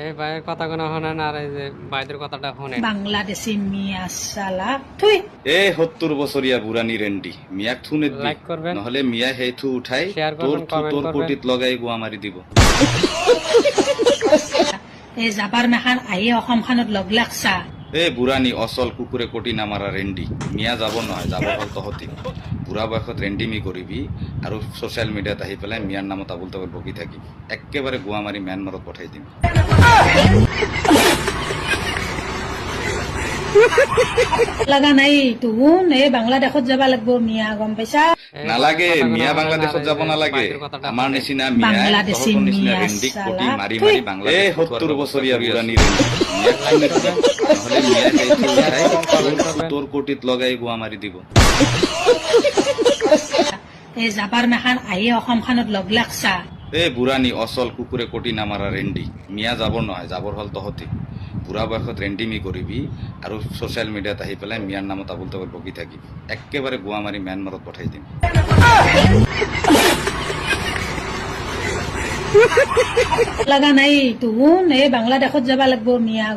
এই ভাইয়েৰ কথা কোনো শোনেন আৰ এই যে ভাইদেৰ কথাটা শোনেন। বাংলাদেশি মিয়া সালা থুই এ 70 বছৰীয়া বুঢ়ানী ৰেণ্ডি মিয়াক থু নেদবি লাইক কৰবেন, নহলে মিয়া সেই থু উঠাই শেয়াৰ তোৰ কৰবেন, কমেন্ট তোৰ কৰবেন। কোটিত লগাই গোৱা মাৰি দিব। এই জাবাৰ মেখান আহি অসমখনত লগ লাগছা এ বুঢ়ানী অচল কুকুৰে কটি নামাৰা ৰেণ্ডি মিয়া যাব নহয়, যাব হ'ল তহঁতি। বুঢ়া বয়সত ৰেণ্ডিমি কৰিবি আৰু ছ'চিয়েল মিডিয়াত আহি পেলাই মিয়াৰ নামত আবুল তাবুল বকি থাকি একেবাৰে গোৱা মাৰি ম্যানমাৰত পঠাই দিম। লগা নাই তুন এই বাংলাদেশত যাব লাগব মিয়া গম পাইছা নালাগে কথা মিয়া কোনো বাংলাদেশত শোনেন যাব আর এই যে নালাগে, ভাইদের কথাটা আমাৰ শোনেন। নিচিনা মিয়া বাংলাদেশী তহঁতৰ নিচিনা মিয়া ৰেণ্ডিক কটি চালা। মাৰি থুই। মাৰি বাংলাদেশ 70 বছৰীয়া বুঢ়ানী ৰেণ্ডি মিয়াক থু নেদবি নহলে মিয়া সেই থু উঠাই তোৰ কোটিত লগাই গোৱা মাৰি দিব। এই জাবাৰ মেখান আহি অসমখনত লগ লাগছা এ বুঢ়ানী অচল কুকুৰে কটি নামাৰা ৰেণ্ডি মিয়া যাব নহয়, যাবৰ হ'ল তহঁতি। বুঢ়া বয়সত ৰেণ্ডিমি কৰিবি আৰু ছ'চিয়েল মিডিয়াত আহি পেলাই মিয়াৰ নামত আবুল তাবুল বকি থাকি একেবাৰে গোৱা মাৰি ম্যানমাৰত পঠাই দিম। লগা নাই তুন এই বাংলাদেশত যাব লাগব মিয়া